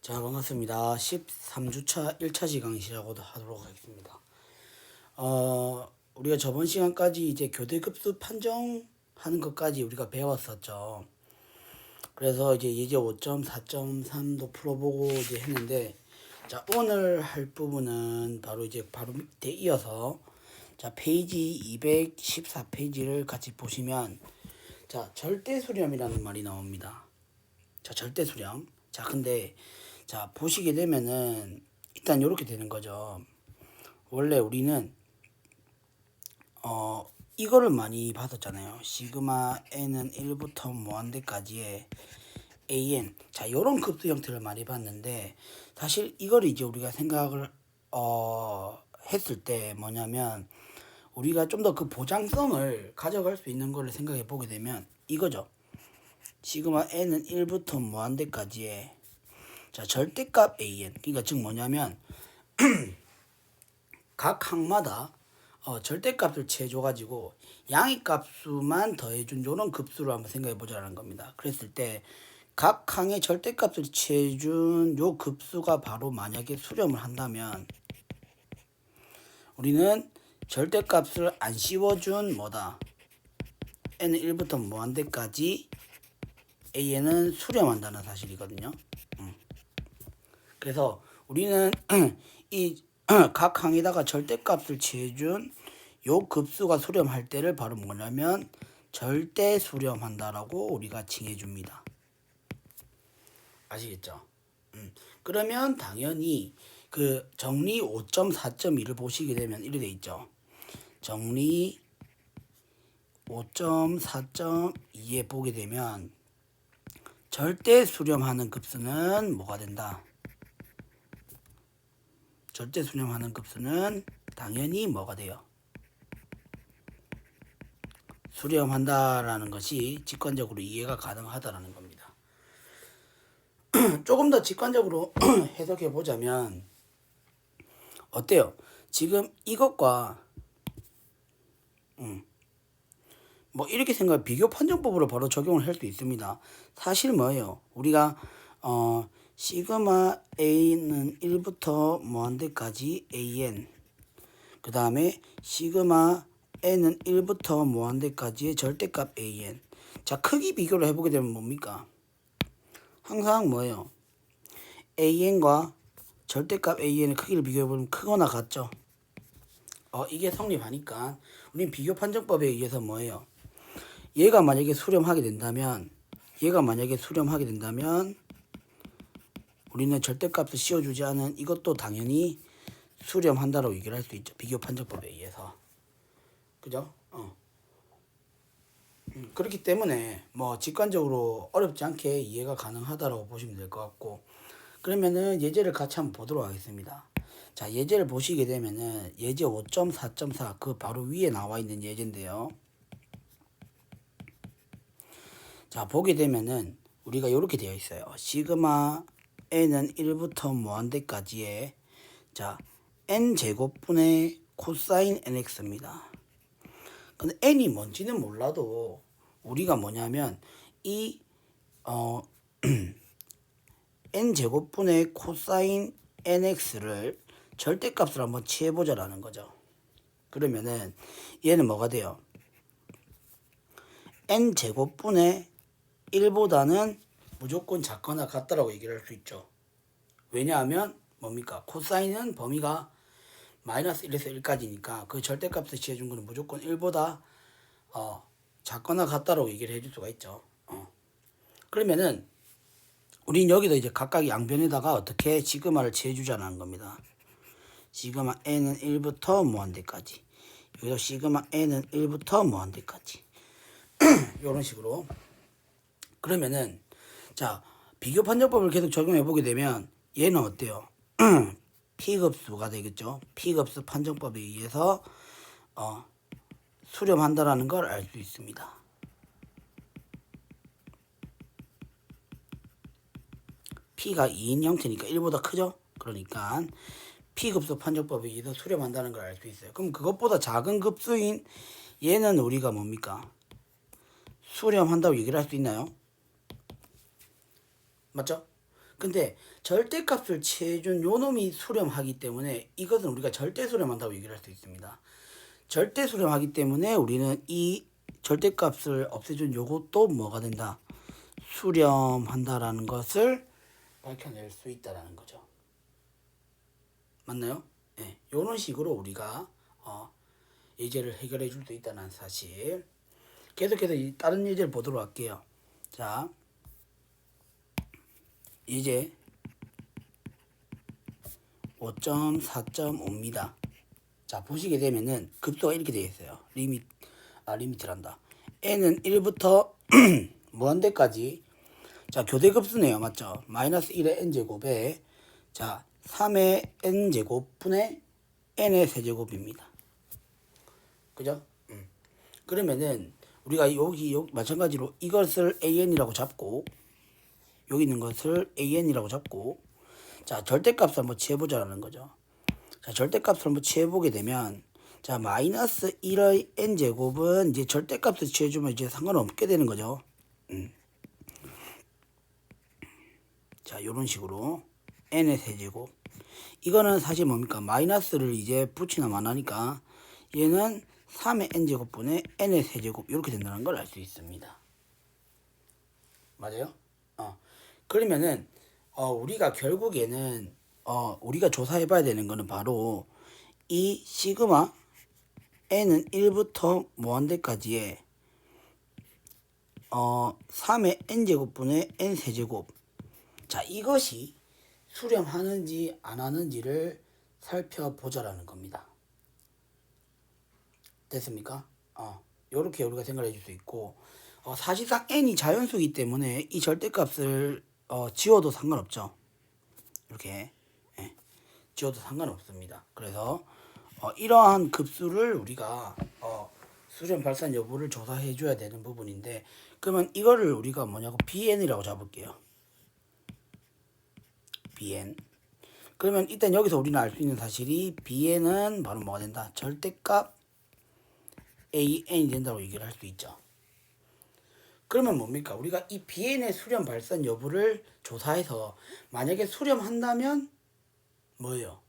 자, 반갑습니다. 13주차 1차 시간 시작하도록 하겠습니다. 우리가 저번 시간까지 이제 교대급수 판정하는 것까지 우리가 배웠었죠. 그래서 이제 예제 5점, 4.3도 풀어보고 이제 했는데, 자, 오늘 할 부분은 바로 밑에 이어서, 자, 페이지 214페이지를 같이 보시면, 자, 절대수렴이라는 말이 나옵니다. 자, 절대수렴. 자, 근데, 자, 보시게 되면은, 일단 이렇게 되는 거죠. 원래 우리는, 이거를 많이 받았잖아요. 시그마 n은 1부터 무한대까지의 an. 자, 요런 급수 형태를 많이 봤는데, 사실 이걸 이제 우리가 생각을, 했을 때 뭐냐면, 우리가 좀 더 그 보장성을 가져갈 수 있는 거를 생각해 보게 되면, 이거죠. 시그마 n은 1부터 무한대까지의 자, 절대값 an. 그러니까 즉 뭐냐면 각 항마다 절대값을 취해줘가지고 양의값수만 더해준 요런 급수를 한번 생각해 보자는 겁니다. 그랬을 때 각 항의 절대값을 취해준 요 급수가 바로 만약에 수렴을 한다면 우리는 절대값을 안 씌워준 뭐다? n은 1부터 무한대까지 an은 수렴한다는 사실이거든요. 그래서 우리는 이 각 항에다가 절대값을 취해준 요 급수가 수렴할 때를 바로 뭐냐면 절대 수렴한다라고 우리가 칭해줍니다. 아시겠죠? 그러면 당연히 그 정리 5.4.2를 보시게 되면 이렇게 돼 있죠. 정리 5.4.2에 보게 되면 절대 수렴하는 급수는 뭐가 된다? 절대 수렴하는 급수는 당연히 뭐가 돼요? 수렴한다라는 것이 직관적으로 이해가 가능하다라는 겁니다. 조금 더 직관적으로 해석해 보자면 어때요? 지금 이것과 뭐 이렇게 생각 비교 판정법으로 바로 적용을 할 수 있습니다. 사실 뭐예요? 우리가 시그마 a는 1부터 무한대까지 an 그 다음에 시그마 n은 1부터 무한대까지의 절대값 an. 자, 크기 비교를 해보게 되면 뭡니까? 항상 뭐예요? an과 절대값 an의 크기를 비교해보면 크거나 같죠? 이게 성립하니까 우린 비교 판정법에 의해서 뭐예요? 얘가 만약에 수렴하게 된다면 우리는 절대값을 씌워주지 않은 이것도 당연히 수렴한다라고 얘기를 할 수 있죠. 비교 판정법에 의해서. 그죠? 그렇기 때문에 뭐 직관적으로 어렵지 않게 이해가 가능하다라고 보시면 될 것 같고, 그러면은 예제를 같이 한번 보도록 하겠습니다. 자, 예제를 보시게 되면은 예제 5.4.4 그 바로 위에 나와 있는 예제인데요. 자, 보게 되면은 우리가 이렇게 되어 있어요. 시그마 n은 1부터 무한대까지의 자 n 제곱분의 코사인 nx입니다. 근데 n이 뭔지는 몰라도 우리가 뭐냐면 이 n 제곱분의 코사인 nx를 절대값으로 한번 취해보자라는 거죠. 그러면은 얘는 뭐가 돼요? n 제곱분의 1보다는 무조건 작거나 같다라고 얘기를 할 수 있죠. 왜냐하면 뭡니까? 코사인은 범위가 마이너스 1에서 1까지니까 그 절대값을 취해준 거는 무조건 1보다 작거나 같다라고 얘기를 해줄 수가 있죠. 그러면은 우린 여기도 이제 각각 양변에다가 어떻게 시그마를 취해주자는 겁니다. 시그마 n은 1부터 무한대까지. 여기도 시그마 n은 1부터 무한대까지. 이런 식으로. 그러면은 자, 비교 판정법을 계속 적용해 보게 되면 얘는 어때요? P급수가 되겠죠. P급수 판정법에 의해서 수렴한다라는 걸 알 수 있습니다. P가 2인 형태니까 1보다 크죠? 그러니까 P급수 판정법에 의해서 수렴한다는 걸 알 수 있어요. 그럼 그것보다 작은 급수인 얘는 우리가 뭡니까? 수렴한다고 얘기를 할 수 있나요? 맞죠? 근데 절대값을 취해준 요 놈이 수렴하기 때문에 이것은 우리가 절대 수렴한다고 얘기를 할 수 있습니다. 절대 수렴하기 때문에 우리는 이 절대값을 없애준 요것도 뭐가 된다? 수렴한다라는 것을 밝혀낼 수 있다라는 거죠. 맞나요? 네, 이런 식으로 우리가 예제를 해결해 줄 수 있다는 사실. 계속해서 다른 예제를 보도록 할게요. 자, 예제 5.4.5입니다. 자, 보시게 되면은 급수가 이렇게 되어 있어요. 리미트란다. n은 1부터 무한대까지. 자, 교대급수네요. 맞죠? 마이너스 1의 n제곱에 자 3의 n제곱 분의 n의 세제곱입니다. 그죠? 그러면은 우리가 여기 마찬가지로 이것을 an이라고 잡고 여기 있는 것을 an이라고 잡고 자 절대값을 한번 취해보자라는 거죠. 자 절대값을 한번 취해보게 되면 자 마이너스 1의 n제곱은 이제 절대값을 취해주면 이제 상관없게 되는 거죠. 자 요런 식으로 n의 세제곱 이거는 사실 뭡니까 마이너스를 이제 붙이나만 하니까 얘는 3의 n제곱분의 n의 세제곱 이렇게 된다는 걸 알 수 있습니다. 맞아요? 그러면은 우리가 결국에는 우리가 조사해 봐야 되는 거는 바로 이 시그마 n은 1부터 무한대까지의 3의 n제곱분의 n 세제곱 자 이것이 수렴하는지 안 하는지를 살펴보자라는 겁니다. 됐습니까? 요렇게 우리가 생각을 해줄 수 있고 사실상 n이 자연수이기 때문에 이 절대값을 지워도 상관없죠. 이렇게 지워도 상관없습니다. 그래서 이러한 급수를 우리가 수렴 발산 여부를 조사해 줘야 되는 부분인데 그러면 이거를 우리가 뭐냐고 bn이라고 잡을게요. bn 그러면 일단 여기서 우리는 알 수 있는 사실이 bn은 바로 뭐가 된다? 절대값 an이 된다고 얘기를 할 수 있죠. 그러면 뭡니까? 우리가 이 bn의 수렴 발산 여부를 조사해서 만약에 수렴한다면 뭐예요?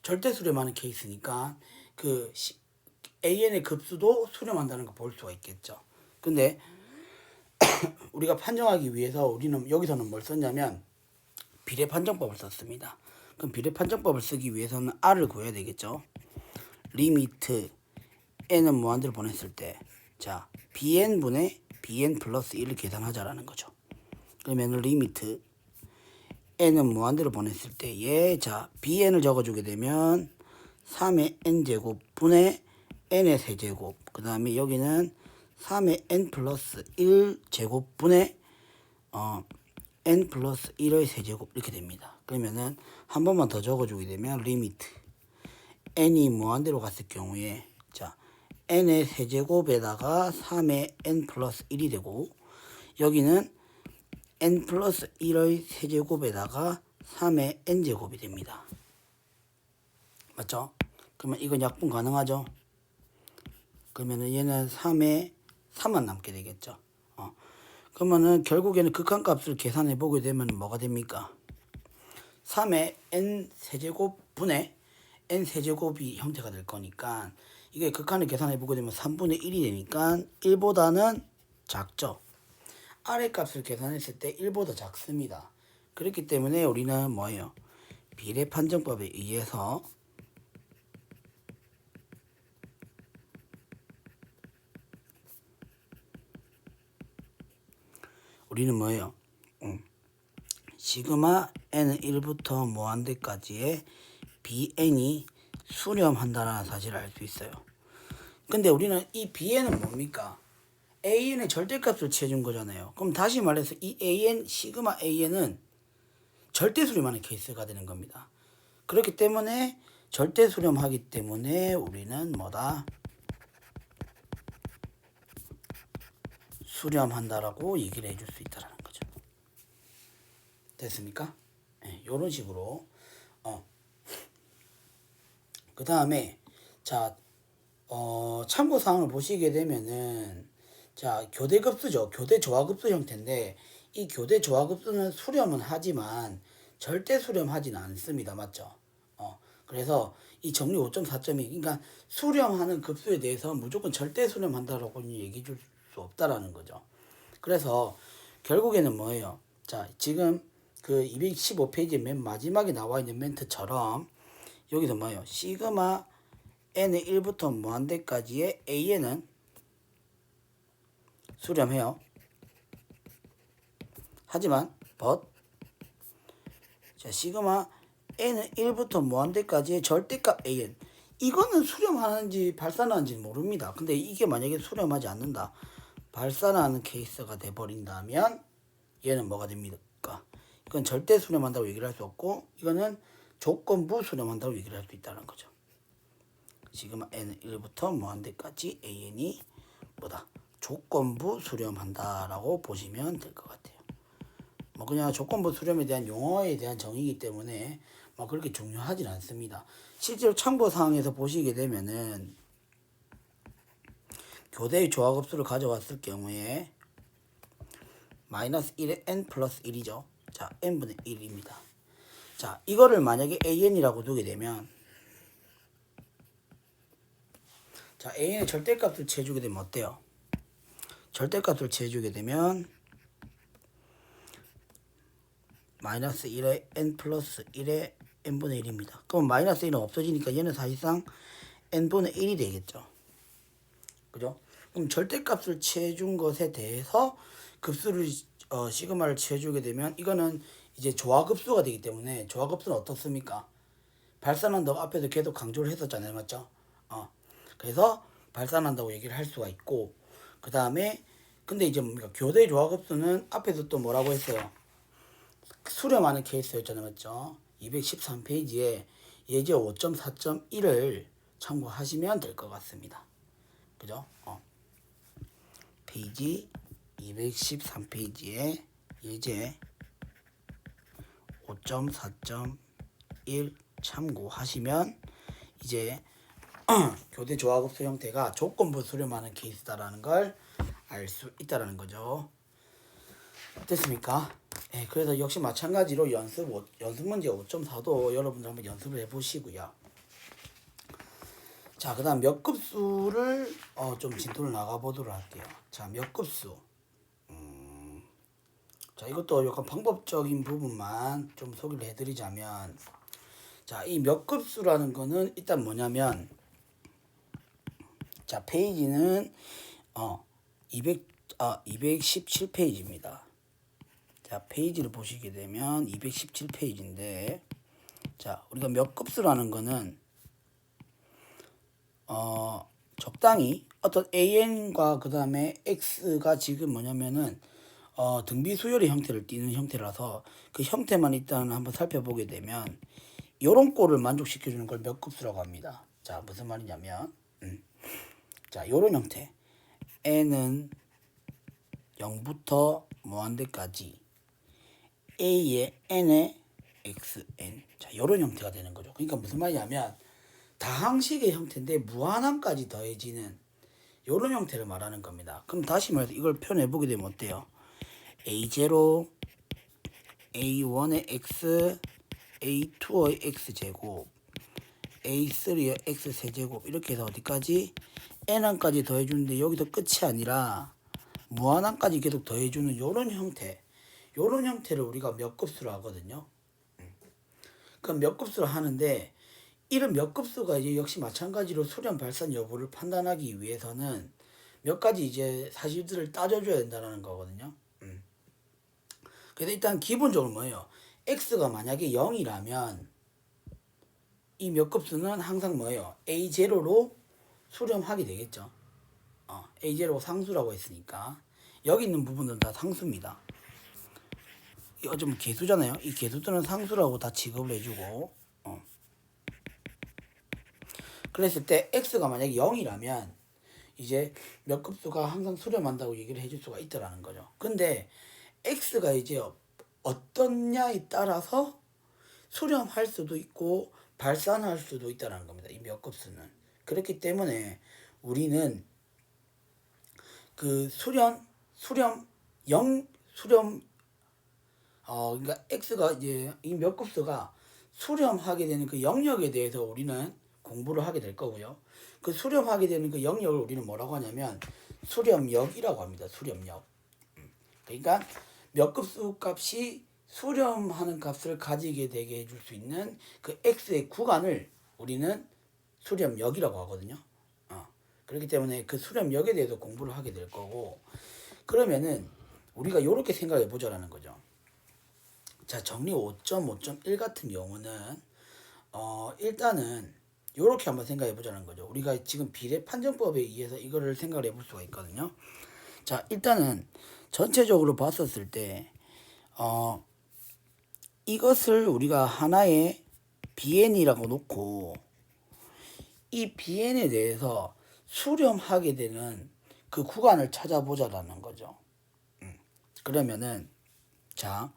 절대 수렴하는 케이스니까 그 an의 급수도 수렴한다는 거 볼 수가 있겠죠. 근데 우리가 판정하기 위해서 우리는 여기서는 뭘 썼냐면 비례 판정법을 썼습니다. 그럼 비례 판정법을 쓰기 위해서는 r을 구해야 되겠죠. 리미트 n은 무한대로 보냈을 때 자 bn분의 bn 플러스 1을 계산하자라는 거죠. 그러면 리미트 n은 무한대로 보냈을 때 자 bn을 적어주게 되면 3의 n제곱 분의 n의 세제곱 그 다음에 여기는 3의 n 플러스 1제곱 분의 n 플러스 1의 세제곱 이렇게 됩니다. 그러면은 한 번만 더 적어주게 되면 리미트 n이 무한대로 갔을 경우에 자 n의 세제곱에다가 3의 n 플러스 1이 되고 여기는 n 플러스 1의 세제곱에다가 3의 n제곱이 됩니다. 맞죠? 그러면 이건 약분 가능하죠? 그러면은 얘는 3의 3만 남게 되겠죠. 그러면은 결국에는 극한값을 계산해 보게 되면 뭐가 됩니까? 3의 n 세제곱 분의 n 세제곱이 형태가 될 거니까 이게 극한을 계산해 보게 되면 3분의 1이 되니까 1보다는 작죠. 아래 값을 계산했을 때 1보다 작습니다. 그렇기 때문에 우리는 뭐예요? 비례 판정법에 의해서 우리는 뭐예요? 시그마 n은 1부터 무한대까지의 bn이 수렴한다는 사실을 알 수 있어요. 근데 우리는 이 bn은 뭡니까? an의 절대값을 취해준 거잖아요. 그럼 다시 말해서 이 an, 시그마 an은 절대 수렴하는 케이스가 되는 겁니다. 그렇기 때문에 절대 수렴하기 때문에 우리는 뭐다? 수렴한다라고 얘기를 해줄 수 있다라는 거죠. 됐습니까? 네, 이런 식으로 그 다음에 자 참고사항을 보시게 되면은 자 교대급수죠. 교대 조화급수 형태인데 이 교대 조화급수는 수렴은 하지만 절대 수렴하지는 않습니다. 맞죠? 그래서 이 정리 5.4점이 그러니까 수렴하는 급수에 대해서 무조건 절대 수렴한다라고 얘기해 줄 수 없다라는 거죠. 그래서 결국에는 뭐예요? 자, 지금 그 215페이지 맨 마지막에 나와 있는 멘트처럼 여기서 뭐예요? 시그마 n의 1부터 무한대까지의 an은 수렴해요. 하지만 자, 시그마 n은 1부터 무한대까지의 절대값 an 이거는 수렴하는지 발산하는지 모릅니다. 근데 이게 만약에 수렴하지 않는다. 발산하는 케이스가 돼버린다면 얘는 뭐가 됩니까? 이건 절대 수렴한다고 얘기를 할 수 없고 이거는 조건부 수렴한다고 얘기를 할 수 있다는 거죠. 시그마 n은 1부터 무한대까지 an이 뭐다? 조건부 수렴한다라고 보시면 될 것 같아요. 뭐 그냥 조건부 수렴에 대한 용어에 대한 정의이기 때문에 뭐 그렇게 중요하진 않습니다. 실제로 참고사항에서 보시게 되면은 교대의 조화급수를 가져왔을 경우에 마이너스 1에 n 플러스 1이죠. 자, n분의 1입니다. 자, 이거를 만약에 an이라고 두게 되면 자, an의 절대값을 재주게 되면 어때요? 절대값을 재주게 되면 마이너스 1에 n 플러스 1에 n분의 1입니다. 그럼 마이너스 1은 없어지니까 얘는 사실상 n분의 1이 되겠죠. 그죠? 그럼 절대값을 취해준 것에 대해서 급수를 시그마를 취해주게 되면 이거는 이제 조화급수가 되기 때문에 조화급수는 어떻습니까? 발산한다고 앞에서 계속 강조를 했었잖아요. 맞죠? 그래서 발산한다고 얘기를 할 수가 있고 그 다음에 근데 이제 뭡니까? 교대 조화급수는 앞에서 또 뭐라고 했어요? 수렴하는 케이스였잖아요. 맞죠? 213페이지에 예제 5.4.1을 참고하시면 될 것 같습니다. 그죠? 페이지 213페이지에 예제 5.4.1 참고하시면 이제 교대 조화급수 형태가 조건부 수렴하는 케이스다라는 걸 알 수 있다라는 거죠. 됐습니까? 네, 그래서 역시 마찬가지로 연습 문제 5.4도 여러분들 한번 연습을 해보시고요. 자, 그 다음 몇 급수를 좀 진도를 나가보도록 할게요. 자, 몇 급수. 자, 이것도 약간 방법적인 부분만 좀 소개를 해드리자면 자, 이 몇 급수라는 거는 일단 뭐냐면 자, 페이지는 217페이지입니다. 자, 페이지를 보시게 되면 217페이지인데 자, 우리가 몇 급수라는 거는 적당히 어떤 an과 그 다음에 x가 지금 뭐냐면은 등비 수열의 형태를 띠는 형태라서 그 형태만 일단 한번 살펴보게 되면 요런 꼴을 만족시켜주는 걸 몇 급수라고 합니다. 자, 무슨 말이냐면 자, 요런 형태 n은 0부터 무한대까지 a의 n의 xn 자, 요런 형태가 되는 거죠. 그러니까 무슨 말이냐면 다항식의 형태인데 무한항까지 더해지는 요런 형태를 말하는 겁니다. 그럼 다시 말해서 이걸 표현해 보게 되면 어때요? a0 a1의 x a2의 x제곱 a3의 x세제곱 이렇게 해서 어디까지 n항까지 더해주는데 여기서 끝이 아니라 무한항까지 계속 더해주는 요런 형태 요런 형태를 우리가 몇 급수로 하거든요. 그럼 몇 급수로 하는데 이런 몇 급수가 이제 역시 마찬가지로 수렴 발산 여부를 판단하기 위해서는 몇 가지 이제 사실들을 따져줘야 된다는 거거든요. 그래서 일단 기본적으로 뭐예요? x가 만약에 0이라면 이 몇 급수는 항상 뭐예요? a0로 수렴하게 되겠죠. a0가 상수라고 했으니까 여기 있는 부분은 다 상수입니다. 이거 좀 개수잖아요. 이 개수들은 상수라고 다 취급을 해주고 그랬을 때 x가 만약에 0이라면 이제 몇 급수가 항상 수렴한다고 얘기를 해줄 수가 있더라는 거죠. 근데 x가 이제 어떻냐에 따라서 수렴할 수도 있고 발산할 수도 있다는 겁니다. 이 몇 급수는. 그렇기 때문에 우리는 그 수렴 그러니까 x가 이제 이 몇 급수가 수렴하게 되는 그 영역에 대해서 우리는 공부를 하게 될 거고요. 그 수렴하게 되는 그 영역을 우리는 뭐라고 하냐면 수렴역이라고 합니다. 수렴역. 그러니까 몇 급수 값이 수렴하는 값을 가지게 되게 해줄 수 있는 그 x의 구간을 우리는 수렴역이라고 하거든요. 그렇기 때문에 그 수렴역에 대해서 공부를 하게 될 거고, 그러면은 우리가 이렇게 생각해 보자라는 거죠. 자, 정리 5.5.1 같은 경우는 일단은 이렇게 한번 생각해 보자는 거죠. 우리가 지금 비례 판정법에 의해서 이거를 생각을 해볼 수가 있거든요. 자, 일단은 전체적으로 봤었을 때 이것을 우리가 하나의 BN이라고 놓고 이 BN에 대해서 수렴하게 되는 그 구간을 찾아보자라는 거죠. 그러면은 자,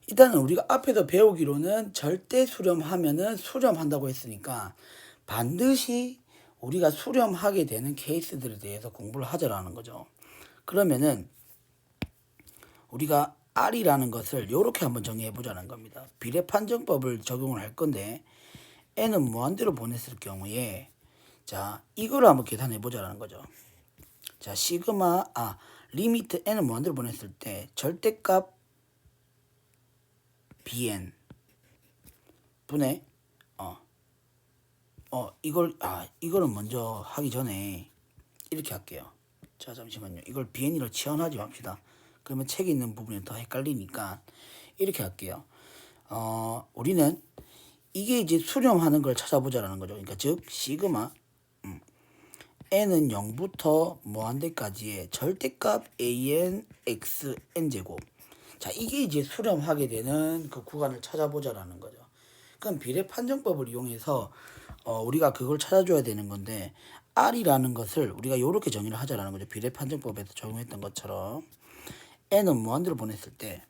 일단은 우리가 앞에서 배우기로는 절대 수렴하면은 수렴한다고 했으니까 반드시 우리가 수렴하게 되는 케이스들에 대해서 공부를 하자라는 거죠. 그러면은 우리가 R이라는 것을 이렇게 한번 정의해 보자는 겁니다. 비례 판정법을 적용을 할 건데 n은 무한대로 보냈을 경우에 자, 이거를 한번 계산해 보자는 거죠. 자, 시그마 리미트 n은 무한대로 보냈을 때 절대값 bn 분의 이거는 먼저 하기 전에 이렇게 할게요. 자, 잠시만요. 이걸 bn으로 치환하지 맙시다. 그러면 책에 있는 부분이 더 헷갈리니까 이렇게 할게요. 우리는 이게 이제 수렴하는 걸 찾아보자라는 거죠. 그러니까 즉 시그마 n은 0부터 무한대까지의 절대값 an x n 제곱. 자, 이게 이제 수렴하게 되는 그 구간을 찾아보자라는 거죠. 그럼 비례 판정법을 이용해서 우리가 그걸 찾아줘야 되는 건데 R이라는 것을 우리가 이렇게 정의를 하자라는 거죠. 비례 판정법에서 적용했던 것처럼 n은 무한대로 보냈을 때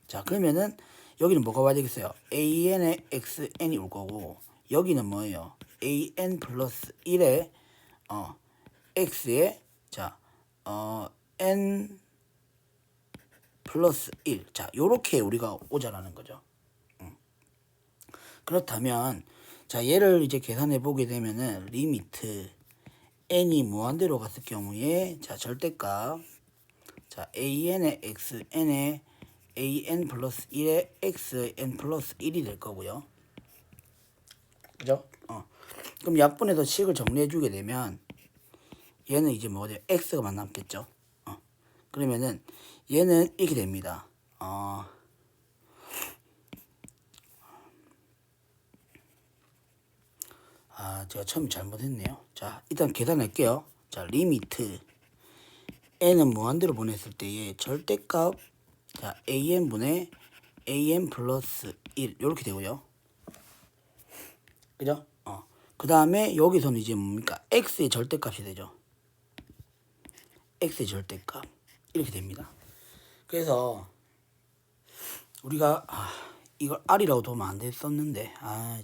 자, 그러면은 여기는 뭐가 와야 되겠어요? an의 xn이 올 거고 여기는 뭐예요? an 플러스 1의 x에 자 n 플러스 1. 자, 요렇게 우리가 오자라는 거죠. 그렇다면 자, 얘를 이제 계산해 보게 되면은 리미트 n이 무한대로 갔을 경우에 자, 절대값 자, an의 xn의 an 플러스 1의 xn 플러스 1이 될 거고요. 그죠? 그럼 약분해서 식을 정리해 주게 되면 얘는 이제 뭐가 돼요? x가 남겠죠. 그러면은 얘는 이렇게 됩니다. 제가 처음에 잘못했네요. 자, 일단 계산할게요. 자, 리미트 n은 무한대로 보냈을 때의 절대값 자, an분의 an 플러스 1 이렇게 되고요. 그죠? 그 다음에 여기서는 이제 뭡니까? x의 절대값이 되죠. x의 절대값 이렇게 됩니다. 그래서 우리가 이걸 R이라고 두면 안 됐었는데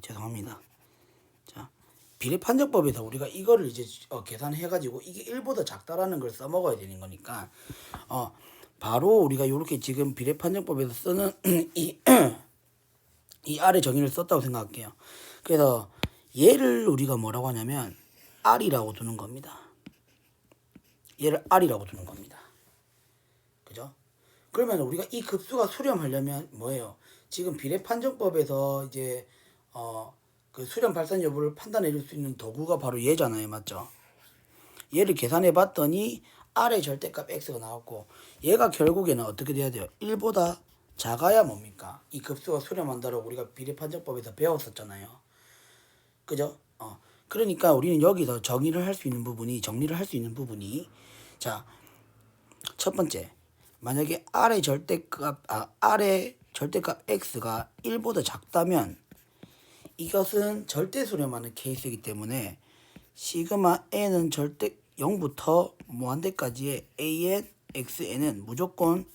죄송합니다. 자, 비례 판정법에서 우리가 이거를 이제 계산해 가지고 이게 1보다 작다라는 걸 써먹어야 되는 거니까 바로 우리가 이렇게 지금 비례 판정법에서 쓰는 이 R의 정의를 썼다고 생각할게요. 그래서 얘를 우리가 뭐라고 하냐면 R이라고 두는 겁니다. 얘를 R이라고 두는 겁니다. 그죠? 그러면 우리가 이 급수가 수렴하려면 뭐예요? 지금 비례 판정법에서 이제 그 수렴 발산 여부를 판단해 줄 수 있는 도구가 바로 얘잖아요. 맞죠? 얘를 계산해 봤더니 R의 절대값 X가 나왔고 얘가 결국에는 어떻게 돼야 돼요? 1보다 작아야 뭡니까? 이 급수가 수렴한다고 우리가 비례 판정법에서 배웠었잖아요. 그죠? 그러니까 우리는 여기서 정리를 할 수 있는 부분이 자, 첫 번째 만약에 R의 절대값 X가 1보다 작다면 이것은 절대 수렴하는 케이스이기 때문에 시그마 n은 절대 0부터 무한대까지의 an, xn은 무조건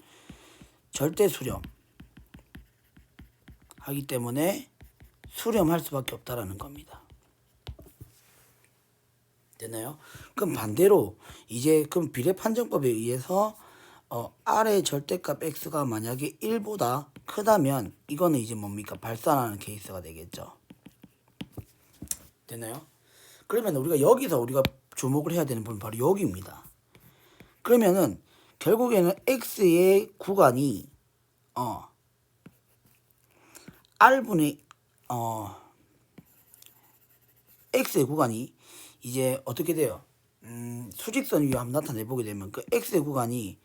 절대 수렴 하기 때문에 수렴할 수밖에 없다라는 겁니다. 됐나요? 그럼 반대로 이제 그럼 비례 판정법에 의해서 R의 절대값 x가 만약에 1보다 크다면 이거는 이제 뭡니까? 발산하는 케이스가 되겠죠. 되나요? 그러면 우리가 우리가 주목을 해야 되는 부분 바로 여기입니다. 그러면은 결국에는 x의 구간이 r분의 x의 구간이 이제 어떻게 돼요? 수직선 위에 한번 나타내 보게 되면 그 x의 구간이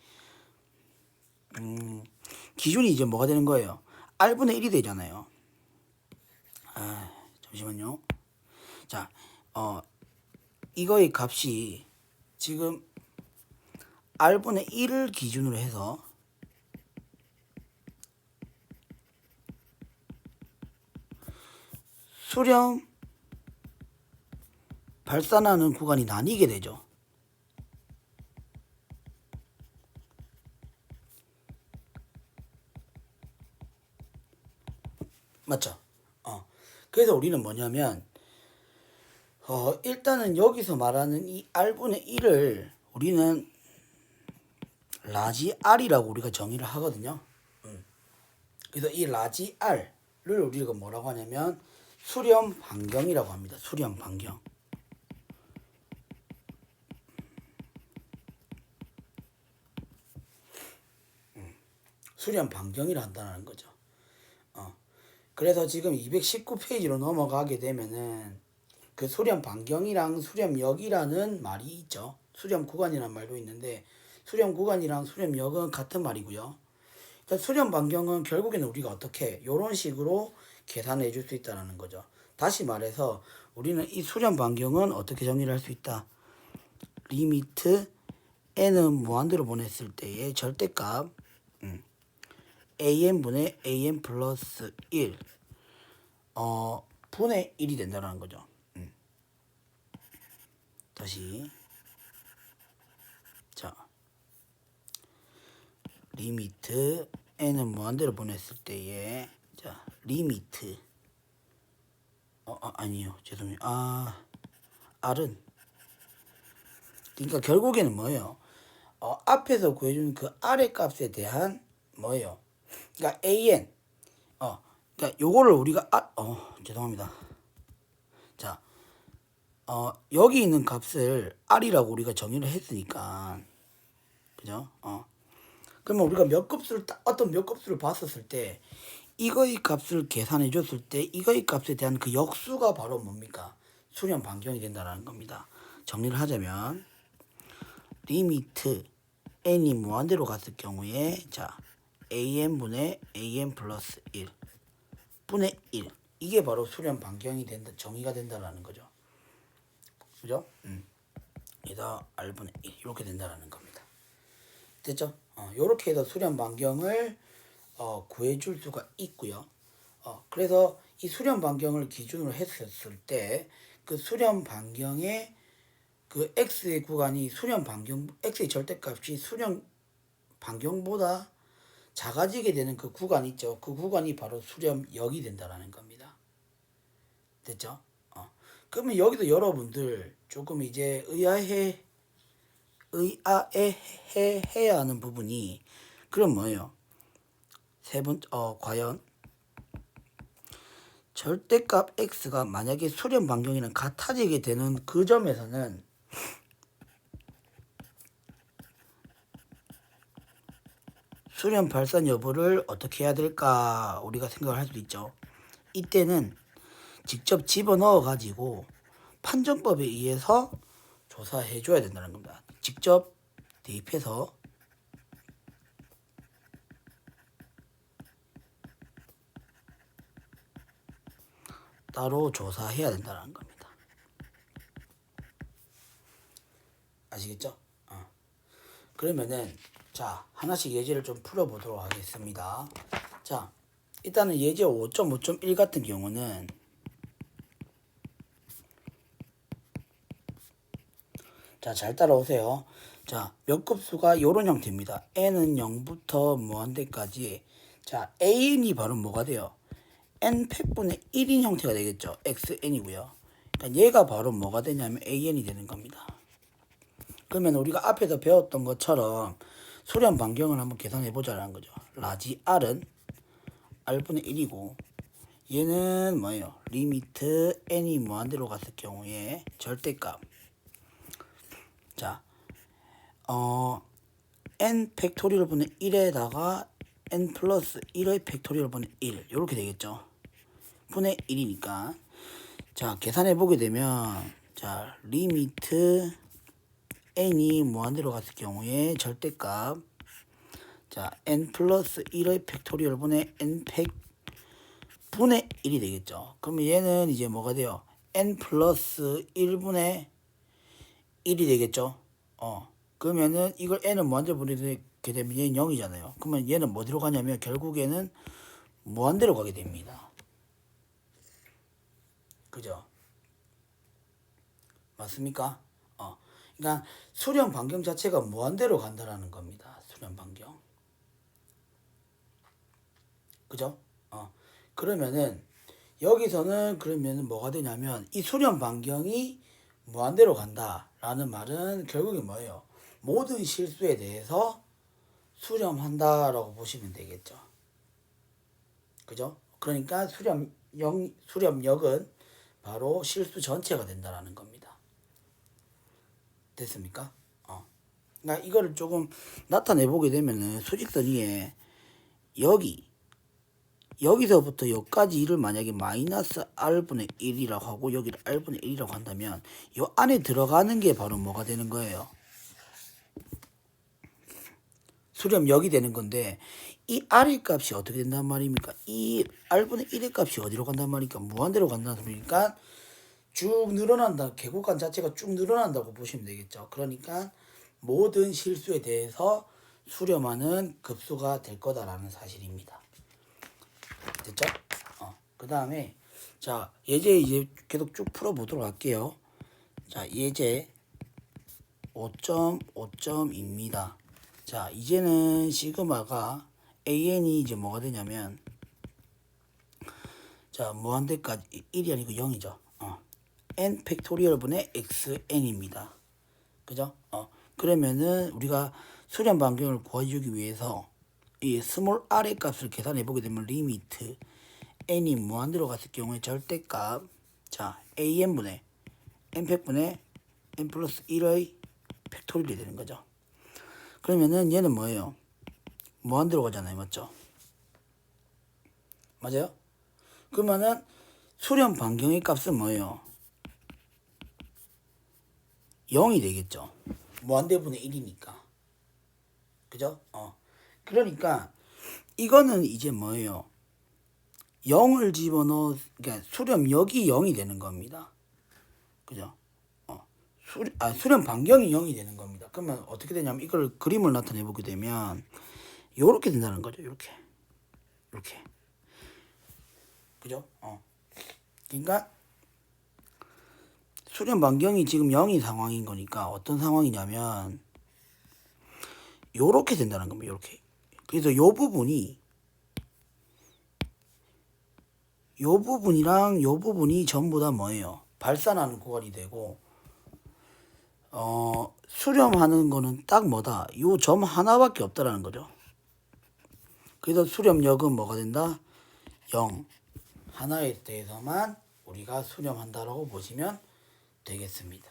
기준이 이제 뭐가 되는 거예요? r분의 1이 되잖아요. 잠시만요. 자, 이거의 값이 지금 r분의 1을 기준으로 해서 수렴 발산하는 구간이 나뉘게 되죠. 맞죠? 그래서 우리는 뭐냐면 일단은 여기서 말하는 이 r분의 1을 우리는 라지 r이라고 우리가 정의를 하거든요. 그래서 이 라지 r를 우리가 뭐라고 하냐면 수렴 반경이라고 합니다. 수렴 반경. 수렴 반경이라 한다는 거죠. 그래서 지금 219페이지로 넘어가게 되면은 그 수렴 반경이랑 수렴역이라는 말이 있죠. 수렴 구간이라는 말도 있는데 수렴 구간이랑 수렴역은 같은 말이고요. 수렴 반경은 결국에는 우리가 어떻게 이런 식으로 계산해 줄 수 있다는 거죠. 다시 말해서 우리는 이 수렴 반경은 어떻게 정리를 할 수 있다. 리미트 n은 무한대로 보냈을 때의 절대값 an분의 an 플러스 1 분의 1이 된다는 거죠. 다시 자 리미트 n은 무한대로 보냈을 때의 자 리미트 아니요 죄송해요. r은 그러니까 결국에는 뭐예요? 앞에서 구해준 그 r의 값에 대한 뭐예요? 그러니까 an 그러니까 요거를 우리가 죄송합니다. 자 여기 있는 값을 r이라고 우리가 정의를 했으니까 그죠? 그러면 우리가 몇 값을 어떤 몇 값을 봤었을 때 이거의 값을 계산해 줬을 때 이거의 값에 대한 그 역수가 바로 뭡니까? 수렴 반경이 된다는 겁니다. 정리를 하자면 리미트 n이 무한대로 갔을 경우에 자 an분의 an 플러스 1 분의 1 이게 바로 수렴 반경이 된다 정의가 된다라는 거죠. 그죠? 얘다 r분의 1 이렇게 된다라는 겁니다. 됐죠? 요렇게 해서 수렴 반경을 구해줄 수가 있고요. 그래서 이 수렴 반경을 기준으로 했었을 때 그 수렴 반경의 그 x의 구간이 수렴 반경 x의 절대값이 수렴 반경보다 작아지게 되는 그 구간 있죠. 그 구간이 바로 수렴역이 된다라는 겁니다. 됐죠? 그러면 여기도 여러분들 조금 이제 의아해해야 하는 부분이 그럼 뭐예요? 과연 절대값 x가 만약에 수렴 반경이랑 같아지게 되는 그 점에서는 수렴 발산 여부를 어떻게 해야 될까 우리가 생각을 할 수도 있죠. 이때는 직접 집어넣어 가지고 판정법에 의해서 조사해 줘야 된다는 겁니다. 직접 대입해서 따로 조사해야 된다는 겁니다. 아시겠죠? 그러면은 자 하나씩 예제를 좀 풀어보도록 하겠습니다. 자 일단은 예제 5.5.1 같은 경우는 자 잘 따라오세요. 자 몇 급수가 요런 형태입니다. n은 0부터 무한대까지 자 an이 바로 뭐가 돼요? n팩분의 1인 형태가 되겠죠. xn이고요. 그러니까 얘가 바로 뭐가 되냐면 an이 되는 겁니다. 그러면 우리가 앞에서 배웠던 것처럼 수렴 반경을 한번 계산해 보자라는 거죠. 라지 R은 R분의 1이고 얘는 뭐예요? 리미트 n이 무한대로 갔을 경우에 절대값. 자, n 팩토리얼 분의 1에다가 n 플러스 1의 팩토리얼 분의 1 이렇게 되겠죠. 분의 1이니까 자 계산해 보게 되면 자 리미트 n이 무한대로 갔을 경우에 절대값 자 n 플러스 1의 팩토리얼 분의 n 팩 분의 1이 되겠죠. 그러면 얘는 이제 뭐가 돼요? n 플러스 1분의 1이 되겠죠. 그러면은 이걸 n을 무한대로 보내게 되면 얘는 0이잖아요. 그러면 얘는 뭐대로 가냐면 결국에는 무한대로 가게 됩니다. 그죠? 맞습니까? 그러니까 수렴 반경 자체가 무한대로 간다라는 겁니다. 수렴 반경. 그죠? 그러면은 여기서는 그러면은 뭐가 되냐면 이 수렴 반경이 무한대로 간다라는 말은 결국에 뭐예요? 모든 실수에 대해서 수렴한다라고 보시면 되겠죠. 그죠? 그러니까 수렴역은 바로 실수 전체가 된다라는 겁니다. 됐습니까? 그러니까 이거를 조금 나타내 보게 되면은 수직선 위에 여기서부터 여기까지 일을 만약에 마이너스 r분의 1이라고 하고 여기를 r분의 1이라고 한다면 요 안에 들어가는 게 바로 뭐가 되는 거예요? 수렴역이 되는 건데 이 r의 값이 어떻게 된단 말입니까? 이 r분의 1의 값이 어디로 간단 말입니까? 무한대로 간다는 소리니까 쭉 늘어난다. 계곡간 자체가 쭉 늘어난다고 보시면 되겠죠. 그러니까 모든 실수에 대해서 수렴하는 급수가 될 거다라는 사실입니다. 됐죠? 그 다음에 자 예제 이제 계속 쭉 풀어보도록 할게요. 자 예제 5.5점입니다. 자 이제는 시그마가 an이 이제 뭐가 되냐면 자 무한대까지 1이 아니고 0이죠. n 팩토리얼 분의 xn입니다. 그죠? 그러면은 우리가 수렴 반경을 구해주기 위해서 이 스몰 r의 값을 계산해 보게 되면 리미트 n이 무한대로 갔을 경우에 절대값 자 an분의 n팩분의 n 플러스 1의 팩토리얼이 되는 거죠. 그러면은 얘는 뭐예요? 무한대로 가잖아요. 맞죠? 맞아요? 그러면은 수렴 반경의 값은 뭐예요? 0이 되겠죠. 무한대분의 1이니까. 그죠? 그러니까 이거는 이제 뭐예요? 0을 집어넣어 그러니까 수렴역이 0이 되는 겁니다. 그죠? 수렴 반경이 0이 되는 겁니다. 그러면 어떻게 되냐면 이걸 그림을 나타내 보게 되면 요렇게 된다는 거죠. 요렇게. 그죠? 그러니까 수렴 반경이 지금 0이 상황인 거니까 어떤 상황이냐면 요렇게 된다는 겁니다. 요렇게. 그래서 요 부분이랑 요 부분이 전부 다 뭐예요? 발산하는 구간이 되고 수렴하는 거는 딱 뭐다? 요 점 하나밖에 없다라는 거죠. 그래서 수렴역은 뭐가 된다? 0. 하나에 대해서만 우리가 수렴한다라고 보시면 되겠습니다.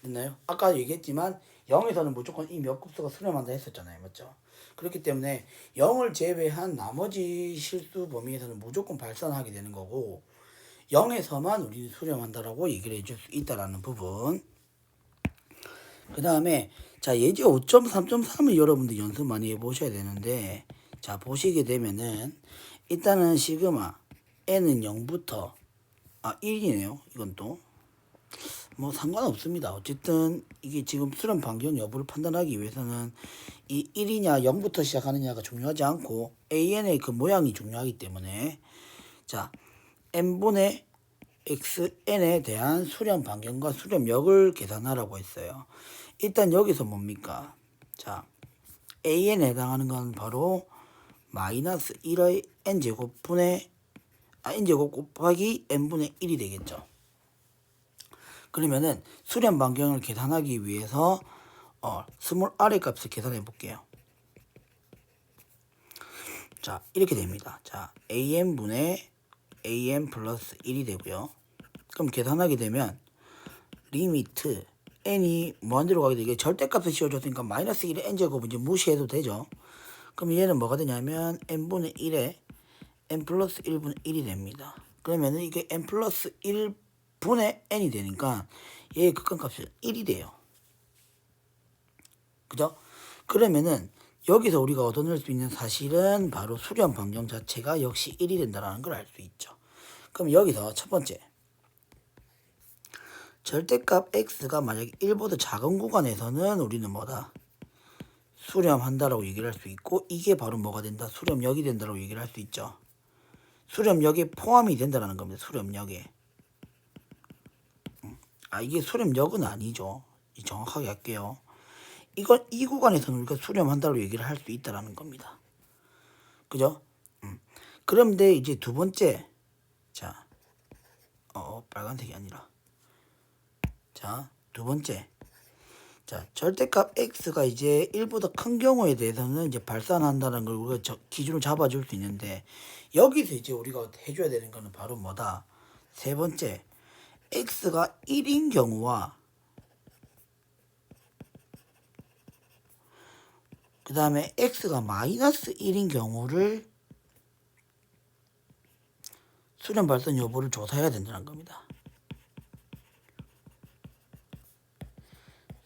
됐나요? 아까 얘기했지만 0에서는 무조건 이 몇 급수가 수렴한다 했었잖아요. 맞죠? 그렇기 때문에 0을 제외한 나머지 실수 범위에서는 무조건 발산하게 되는 거고 0에서만 우리는 수렴한다라고 얘기를 해줄 수 있다라는 부분. 그 다음에 자 예제 5.3.3을 여러분들 연습 많이 해보셔야 되는데 자 보시게 되면은 일단은 시그마 n은 0부터 1이네요. 이건 또 뭐 상관없습니다. 어쨌든 이게 지금 수렴 반경 여부를 판단하기 위해서는 이 1이냐 0부터 시작하느냐가 중요하지 않고 an의 그 모양이 중요하기 때문에 자 n분의 xn에 대한 수렴 반경과 수렴역을 계산하라고 했어요. 일단 여기서 뭡니까? 자 an에 해당하는 건 바로 마이너스 1의 n제곱 곱하기 n분의 1이 되겠죠. 그러면은 수렴 반경을 계산하기 위해서 스몰 r의 값을 계산해 볼게요. 자, 이렇게 됩니다. 자, am분의 am 플러스 1이 되고요. 그럼 계산하게 되면 리미트 n이 무한대로 가게 되게 절대값을 씌워줬으니까 마이너스 1의 n제곱은 이제 무시해도 되죠. 그럼 얘는 뭐가 되냐면 n분의 1에 n 플러스 1분의 1이 됩니다. 그러면은 이게 n 플러스 1분의 n이 되니까 얘의 극한값이 1이 돼요. 그죠? 그러면은 여기서 우리가 얻어낼 수 있는 사실은 바로 수렴 방정 자체가 역시 1이 된다는 걸 알 수 있죠. 그럼 여기서 첫 번째 절대값 x가 만약에 1보다 작은 구간에서는 우리는 뭐다? 수렴한다라고 얘기를 할 수 있고 이게 바로 뭐가 된다? 수렴역이 된다라고 얘기를 할 수 있죠. 수렴역에 포함이 된다는 겁니다. 수렴역에. 이게 수렴역은 아니죠. 정확하게 할게요. 이건 이 구간에서는 우리가 수렴한다고 얘기를 할 수 있다라는 겁니다. 그죠? 그런데 이제 두 번째, 자, 빨간색이 아니라, 자, 두 번째, 자, 절대값 x가 이제 1보다 큰 경우에 대해서는 이제 발산한다는 걸 우리가 기준을 잡아줄 수 있는데 여기서 이제 우리가 해줘야 되는 거는 바로 뭐다? 세 번째, x가 1인 경우와 그 다음에 x가 마이너스 1인 경우를 수렴 발산 여부를 조사해야 된다는 겁니다.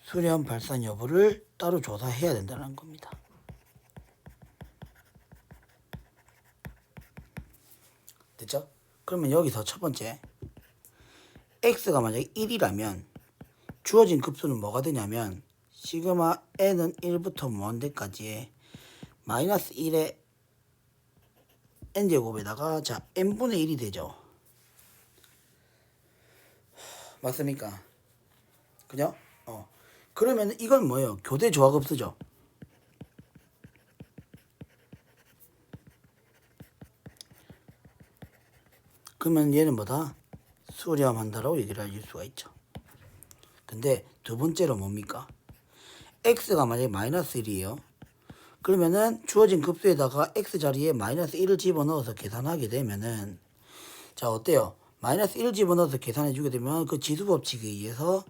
수렴 발산 여부를 따로 조사해야 된다는 겁니다. 됐죠? 그러면 여기서 첫 번째 x가 만약에 1이라면 주어진 급수는 뭐가 되냐면 시그마 n은 1부터 무한대까지의 마이너스 1의 n제곱에다가 자 n분의 1이 되죠. 맞습니까? 그죠? 그러면 이건 뭐예요? 교대 조합급수죠. 그러면 얘는 뭐다? 수렴한다라고 얘기를 할 수가 있죠. 근데 두 번째로 뭡니까? x가 만약에 마이너스 1이에요. 그러면은 주어진 급수에다가 x 자리에 마이너스 1을 집어넣어서 계산하게 되면은 자 어때요? 마이너스 1을 집어넣어서 계산해 주게 되면 그 지수법칙에 의해서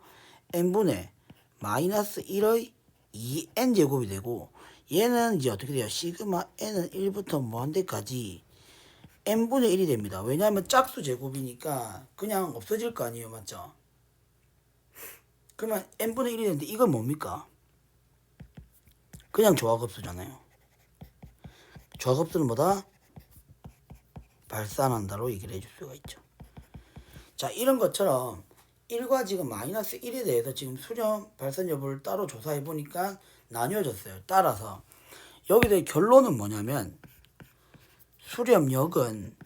n분의 마이너스 1의 2n제곱이 되고 얘는 이제 어떻게 돼요? 시그마 n은 1부터 무한대까지 n분의 1이 됩니다. 왜냐하면 짝수 제곱이니까 그냥 없어질 거 아니에요. 맞죠? 그러면 n분의 1이 되는데 이건 뭡니까? 그냥 조합급수잖아요. 조합급수는 뭐다? 발산한다로 얘기를 해줄 수가 있죠. 자 이런 것처럼 1과 지금 마이너스 1에 대해서 지금 수렴 발산 여부를 따로 조사해 보니까 나뉘어졌어요. 따라서 여기서 결론은 뭐냐면 수렴역은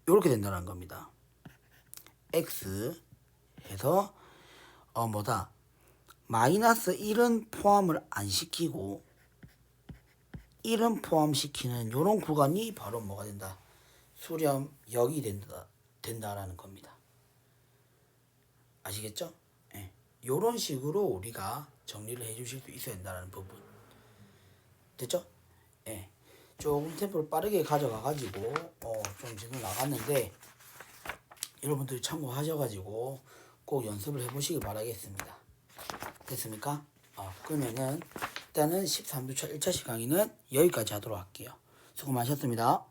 이렇게 된다는 겁니다. x 해서 뭐다? 마이너스 1은 포함을 안 시키고 1은 포함시키는 이런 구간이 바로 뭐가 된다? 수렴역이 된다라는 겁니다. 아시겠죠? 예. 이런 식으로 우리가 정리를 해 주실 수 있어야 된다는 부분. 됐죠? 예. 조금 템포를 빠르게 가져가 가지고 좀 지금 나갔는데 여러분들이 참고하셔가지고 꼭 연습을 해보시길 바라겠습니다. 됐습니까? 그러면은 일단은 13주차 1차식 강의는 여기까지 하도록 할게요. 수고 많으셨습니다.